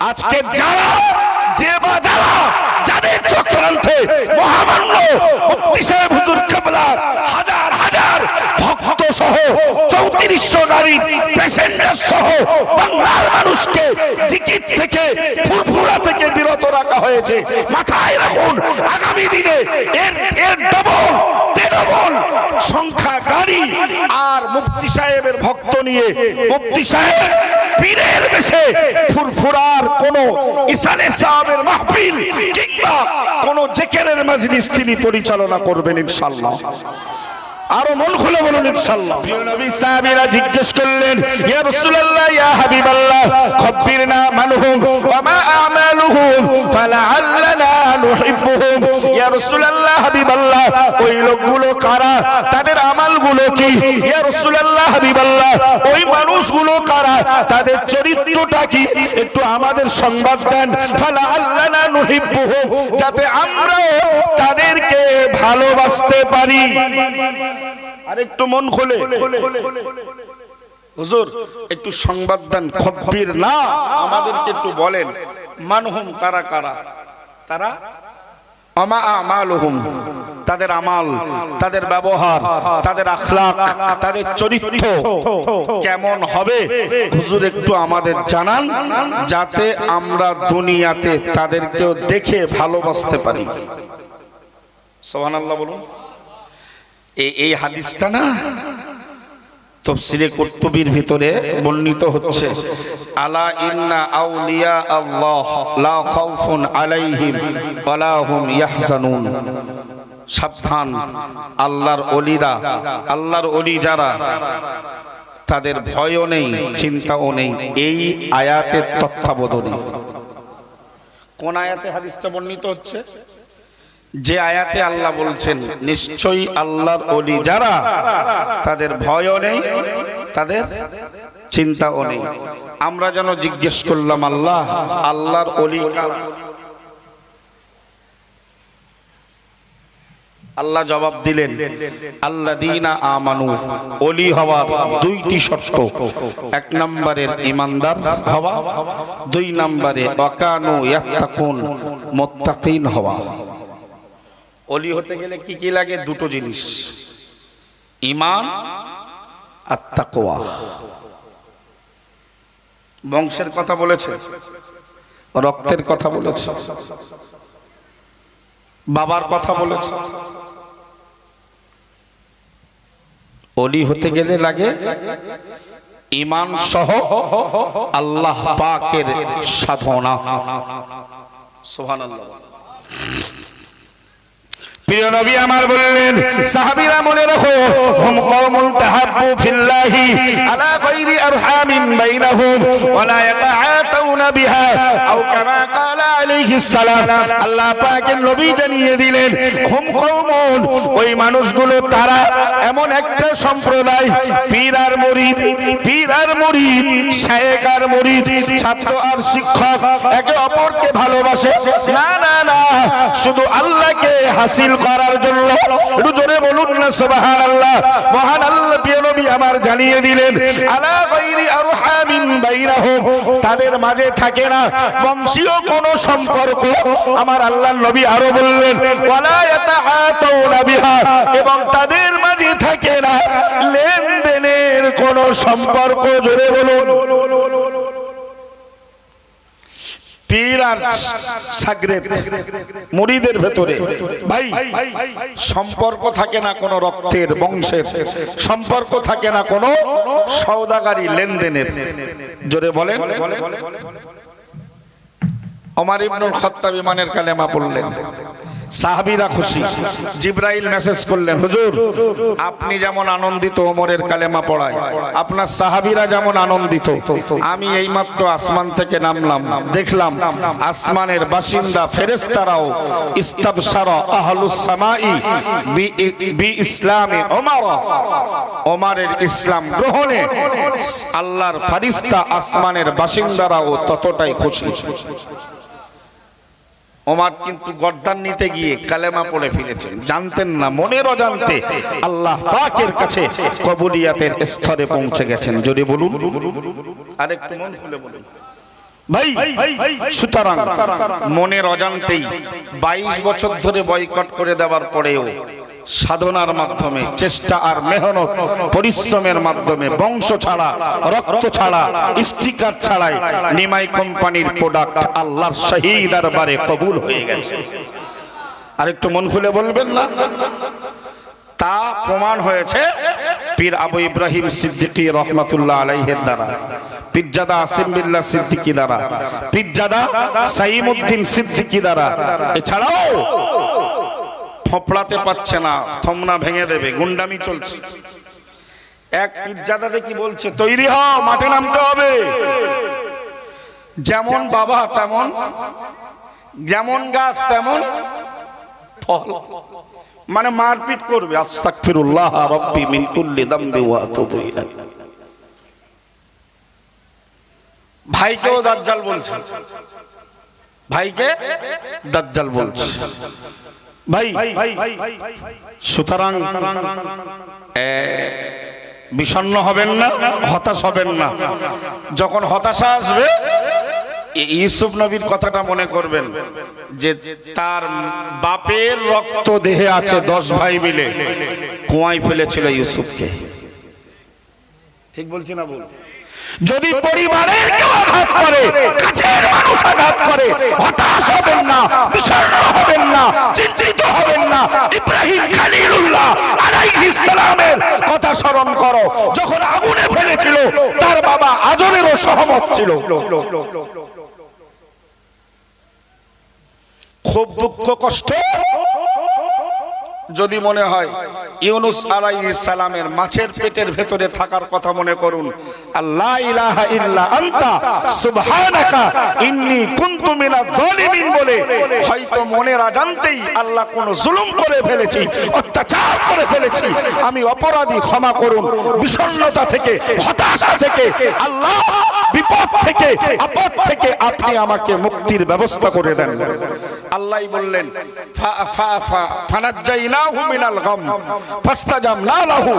আজকে যারা যে বা যারা যাদের চক্রান্তে মহামান্য মুফতি সাহেব হুজুর কিবলা হাজার হাজার ভক্ত সহ 3400 নারী প্যাসেঞ্জার সহ বাংলার মানুষকে জিকির থেকে ফুরফুরা থেকে বিরত রাখা হয়েছে, মাথায় রাখুন আগামী দিনে এর ডবল তেরবল সংখ্যা গাড়ি আর মুফতি সাহেবের ভক্ত নিয়ে মুফতি সাহেব পীরের বেশে ফুরফুরার কোন ইসালে সাহেবের মাহফিল কিংবা কোন জিকিরের মজলিস তিনি পরিচালনা করবেন ইনশাআল্লাহ। আরো মন খুলে বলুন ইনশাআল্লাহ। প্রিয় নবী সাহাবীরা জিজ্ঞেস করলেন, ইয়া রাসূলুল্লাহ ইয়া হাবিবাল্লাহ খবিরনা মানহুম ওয়া মা আমালুহুম ফালাআল্লানা নুহিব্বুহুম। ইয়া রাসূলুল্লাহ হাবিবাল্লাহ ওই লোকগুলো কারা, তাদের আমলগুলো কি? ইয়া রাসূলুল্লাহ হাবিবাল্লাহ ওই মানুষগুলো কারা, তাদের চরিত্রটা কি? একটু আমাদের সংবাদ দেন। ফালাআল্লানা নুহিব্বুহুম, যাতে আমরা তাদেরকে ভালোবাসতে পারি। আর একটু মন খুলে হুজুর একটু সংবাদ দেন, খবর না আমাদেরকে একটু বলেন মানহুম তারা কারা, তারা আমা আমালুহুম তাদের আমাল, তাদের ব্যবহার, তাদের আখলাক, তাদের চরিত্র কেমন হবে হুজুর একটু আমাদের জানান, যাতে আমরা দুনিয়াতে তাদেরকেও দেখে ভালোবাসতে পারি। সুবহানাল্লাহ বলুন। এই হাদিসটা না তাফসীরে কুরতুবীর ভিতরে বর্ণিত হচ্ছে, আলা ইন্না আউলিয়া আল্লাহ লা খাউফুন আলাইহিম ওয়া লা হুম ইয়াহজানুন। সাবধান, আল্লাহর ওলিরা, আল্লাহর ওলি যারা, তাদের ভয়ও নেই চিন্তাও নেই। এই আয়াতের তত্ত্বাবধানে কোন আয়াতে হাদিসটা বর্ণিত হচ্ছে? যে আয়াতে আল্লাহ বলছেন নিশ্চয়ই আল্লাহর ওলি যারা, তাদের ভয়ও নেই, তাদের চিন্তাও নেই। আমরা যেন জিজ্ঞেস করলাম আল্লাহ আল্লাহর ওলি কারা? আল্লাহ জবাব দিলেন আল্লাযীনা আমানু। ওলি হওয়ার দুইটি শর্ত, এক নম্বরের ঈমানদার হওয়া, দুই নম্বরে ওয়াকানু ইয়াত্তাকুন মুত্তাকিন হওয়া। ওলি হতে গেলে কি কি লাগে? দুটো জিনিস, ঈমান আর তাকওয়া। বংশের কথা বলেছে, রক্তের কথা বলেছে, বাবার কথা বলেছে। ওলি হতে গেলে লাগে ঈমান সহ আল্লাহ পাকের সাধনা। সুবহানাল্লাহ। প্রিয় নবী আমার বললেন, সাহাবীরা মনে রাখো, হুম কওমুন তাহাব্বু ফিল্লাহি আলা গায়রি আরহামিন বাইনাহুম ওয়া লা ইয়াতাআতাউনা বিহা আও কামা ক্বালা আলাইহিস সালাম। আল্লাহ পাকের নবী জানিয়ে দিলেন, হুম কওমুন ওই মানুষগুলো তারা এমন একটা সম্প্রদায়, পীর আর মুরিদ, পীর আর মুরিদ, শায়েখ আর মুরিদ, ছাত্র আর শিক্ষক একে অপরকে ভালোবাসে না, না না, শুধু আল্লাহকে হাসিল করার জন্য। একটু জোরে বলুন না সুবহানাল্লাহ। মহান আল্লাহ প্রিয় নবী আমার জানিয়ে দিলেন, আলা গায়রি আরহামিন বাইনাহুম, তাদের মাঝে থাকে না বংশীয় কোন সম্পর্ক। আমার আল্লাহর নবী আরো বললেন, ওয়ালা ইয়াতাআতাউনা বিহা, এবং তাদের মাঝে থাকে না লেনদেনের কোন সম্পর্ক। জোরে বলুন। পীর আর সাগরেদ মুরিদের ভেতরে ভাই সম্পর্ক থাকে না কোনো রক্তের বংশের, সম্পর্ক থাকে না কোনো সওদাগারি লেনদেনের। জোরে বলেন। ওমর ইবনুল খাত্তাব ঈমানের কালেমা পড়লেন, সাহাবীরা খুশি। জিবরাইল মেসেজ করলেন, হুজুর আপনি যেমন আনন্দিত ওমরের কালেমা পড়ায়, আপনার সাহাবীরা যেমন আনন্দিত। আমি এইমাত্র আসমান থেকে নামলাম, দেখলাম আসমানের বাসিন্দা ফেরেশতারাও ইস্তাবশারা আহলুস সামাই বি ইসলামে ওমর, ওমরের ইসলাম গ্রহণে আল্লাহর ফেরেশতা আসমানের বাসিন্দারাও ততটাই খুশি। ওমর কিন্তু গর্দান নিতে গিয়ে কালেমা পড়ে ফিরেছেন, জানতেন না, মনের অজান্তে আল্লাহ পাকের কাছে কবুলিয়াতের স্তরে পৌঁছে গেছেন। জোরে বলুন। আরেকটু মন খুলে বলুন। ভাই সুতরাং মনের অজান্তেই 22 বছর ধরে বয়কট করে দেওয়ার পরেও সাধনার মাধ্যমে, চেষ্টা আর মেহনত পরিশ্রমের মাধ্যমে, বংশ ছাড়া, রক্ত ছাড়া, স্টিকার ছাড়াই নিমাই কোম্পানির প্রোডাক্ট আল্লাহর শাহী দরবারে কবুল হয়ে গেছে। আর একটু মন খুলে বলবেন না? তা প্রমাণ হয়েছে পীর আবু ইব্রাহিম সিদ্দিকী রহমাতুল্লাহ আলাইহির দ্বারা, পীরজাদা আসিম বিল্লাহ সিদ্দিকী দ্বারা, পীরজাদা সাইমউদ্দিন সিদ্দিকী দ্বারা। এছাড়াও ফপড়াতে পাচ্ছে না, থমনা ভেঙে দেবে, গুন্ডামি চলছে। এক পীরজাদা দেখি বলছে, তৈরি হও, মাঠে নামতে হবে। যেমন বাবা তেমন, যেমন গাছ তেমন ফল, মানে মারপিট করবে। আস্তাগফিরুল্লাহ রাব্বি মিন কুল্লি যামবি ওয়া আতুবু ইলাইহি। ভাইকেও দাজ্জাল বলছে, ভাইকে দাজ্জাল বলছে। ভাই সুতরাং বিষণ্ণ হবেন না, হতাশ হবেন না। যখন হতাশা আসবে, ইউসুফ নবীর কথাটা মনে করবেন যে তার বাপের রক্ত দেহে আছে, 10 ভাই মিলে কুয়ায় ফেলেছিল ইউসুফকে। ঠিক বলছি না বল? যদি পরিবারের কেউ আঘাত করে, কাছের মানুষ আঘাত করে, হতাশ হবেন না, বিষণ্ণ হবেন না, চিন্তিত হবেন না। ইব্রাহিম খলিলুল্লাহ আলাইহিস সালামের কথা স্মরণ করো। যখন আগুনে ফেলেছিল, তার বাবা আজরেরও সহমত ছিল। খুব দুঃখ কষ্ট যদি মনে হয়, ইউনুস আলাইহিস সালামের মাছের পেটের ভেতরে থাকার কথা মনে করুন। আল্লাহ ইলাহা ইল্লা আনতা সুবহানাকা ইন্নী কুনতু মিনাজ জালিমিন বলে হয়তো মনের অজান্তেই আল্লাহ কোন জুলুম করে ফেলেছি, অত্যাচার করে ফেলেছি, আমি অপরাধী, ক্ষমা করুন। বিষণ্ণতা থেকে, হতাশা থেকে, আল্লাহ বিপদ থেকে, আপদ থেকে আপনি আমাকে মুক্তির ব্যবস্থা করে দেন। আল্লাহ বললেন, ফানাজ্জাইনাহু মিনাল গাম ফাস্তাজাবনা লাহু,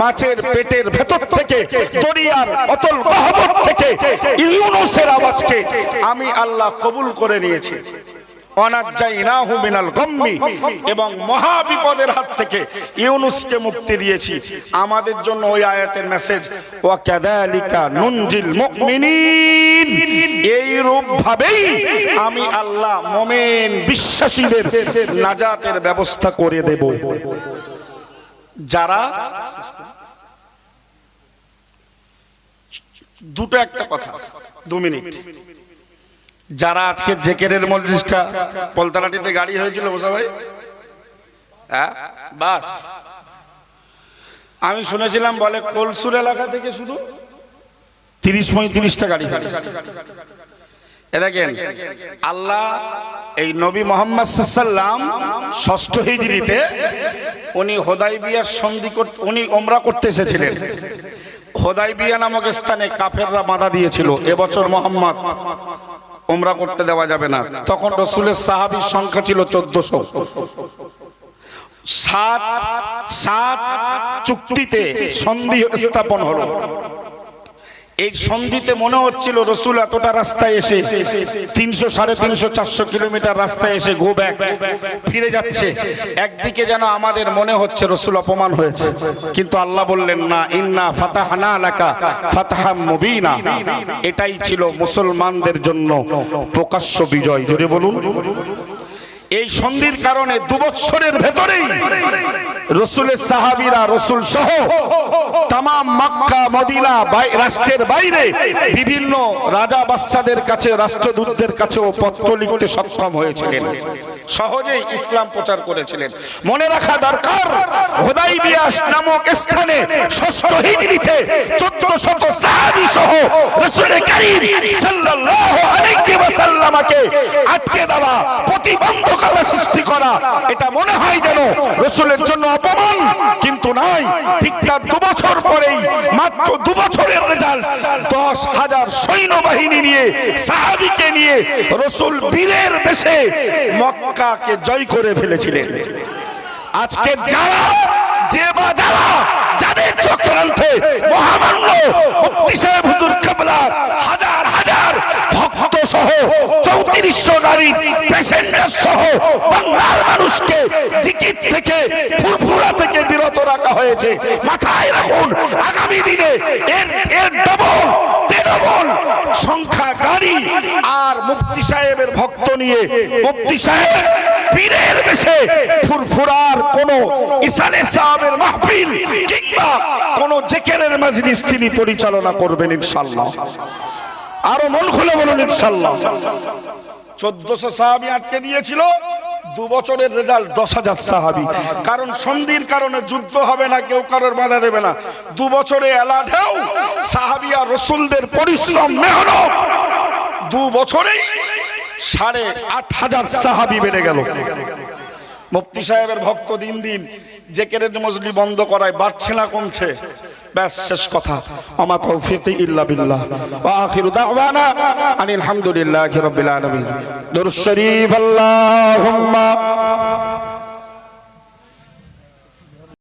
মাছের পেটের ভেতর থেকে, দরিয়ার অতল গহ্বর থেকে ইউনুসের আওয়াজকে আমি আল্লাহ কবুল করে নিয়েছি। অনাজ্জাইনাহু মিনাল গাম্মি, এবং মহা বিপদের হাত থেকে ইউনুসকে মুক্তি দিয়েছি। আমাদের জন্য ওই আয়াতের মেসেজ, ওয়া কাযালিকা নুনজিল মুমিনিন, এই রূপ ভাবেই আমি আল্লাহ মুমিন বিশ্বাসীদের নাজাতের ব্যবস্থা করে দেব। যারা দুটো একটা কথা 2 মিনিট, যারা আজকে জেকেরের মজলিসটা পলতালাটিতে গাড়ি হয়েছিল মোসা ভাই, হ্যাঁ বাস, আমি শুনেছিলাম বলে কলসুর এলাকা থেকে শুধু 30-35টা গাড়ি। দেখেন আল্লাহ এই নবী মুহাম্মদ সাল্লাল্লাহু আলাইহি ওয়াসাল্লাম 6ষ্ঠ হিজরিতে উনি হুদাইবিয়ার সন্ধি করতে, উনি উমরা করতে এসেছিলেন। হুদাইবিয়া নামক স্থানে কাফেররা বাধা দিয়েছিল, এবছর মুহাম্মদ উমরা করতে দেওয়া যাবে না। তখন রাসূলের সাহাবীর সংখ্যা ছিল 1400। 7 চুক্তিতে সন্ধি স্থাপন হলো। এই সন্ধিতে মনে হচ্ছিল রাসূল এতটা রাস্তায় এসে 300, 350, 400 কিলোমিটার রাস্তায় এসে গো ব্যাক ফিরে যাচ্ছে, একদিকে যেন আমাদের মনে হচ্ছে রাসূল অপমান হয়েছে। কিন্তু আল্লাহ বললেন না, ইন্না ফাতাহনা লাকা ফাতহাম মুবিনা, এটাই ছিল মুসলমানদের জন্য প্রকাশ্য বিজয়। জোরে বলুন। এই সন্ধির কারণে 2 বছরের ভেতরেই রাসূলের সাহাবীরা, রাসূল সহ তাম মক্কা মদিনা রাষ্ট্রের বাইরে বিভিন্ন রাজা বাদশাদের কাছে, রাষ্ট্রদূতদের কাছেও পত্র লিখতে সক্ষম হয়েছিলেন, সহজেই ইসলাম প্রচার করেছিলেন। মনে রাখা দরকার, হুদাইবিয়া নামক স্থানে 6ষ্ঠ হিজরিতে 1400 সাহাবী সহ রাসূল করিম সাল্লাল্লাহু আলাইহি ওয়াসাল্লামকে আটকে দেওয়া, প্রতিবন্ধকতা সৃষ্টি করা, এটা মনে হয় যেন রাসূলের জন্য অপমান, কিন্তু নয়। ঠিক তার 2 বছর পরেই, মাত্র 2 বছরের রেজাল্ট, 10,000 সৈন্যবাহিনী নিয়ে, সাহাবীকে নিয়ে রাসূল বীরের বেশে মক্কাকে জয় করে ফেলেছিলেন। আজকে যারা যাদের চক্রান্তে মহামান্য মুফতি সাহেব হুজুর কিবলার হাজার হাজার ভক্ত সহ 3400 গাড়ির প্যাসেঞ্জার সহ বাংলার মানুষকে জিকির থেকে ফুরফুরা থেকে বিরত রাখা হয়েছে। মাথায় রাখুন, আগামী দিনে এর ডবল সংখ্যা গাড়ি আর মুফতি সাহেবের ভক্ত নিয়ে মুফতি সাহেব পীরের বেশে ফুরফুরার কোন ইসালে সাহেবের মাহফিল কিংবা কোন জিকিরের মজলিস তিনি পরিচালনা করবেন ইনশাআল্লাহ। আরো মন খুলে বলুন ইনশাআল্লাহ। 1400 সাহাবী আটকে দিয়েছিল, 2 বছরের রেজাল্ট 10,000 সাহাবী। কারণ সন্ধির কারণে যুদ্ধ হবে না, কেউ কারোর বাধা দেবে না। 2 বছরে এলাঢেউ সাহাবী আর রাসূলদের পরিশ্রম মেহনত, 2 বছরেই 8,500 সাহাবী বেড়ে গেল। মুফতি সাহেবের ভক্ত দিন দিন জিকিরের মজলিস বন্ধ করায় বাড়ছে না কমছে? ব্যাস শেষ কথা। আমা তৌফিকি ইল্লা বিল্লাহ ওয়া আখিরু দাওয়ানা আনিল হামদুলিল্লাহি রাব্বিল আলামিন। দুরূদ শরীফ আল্লাহুম্মা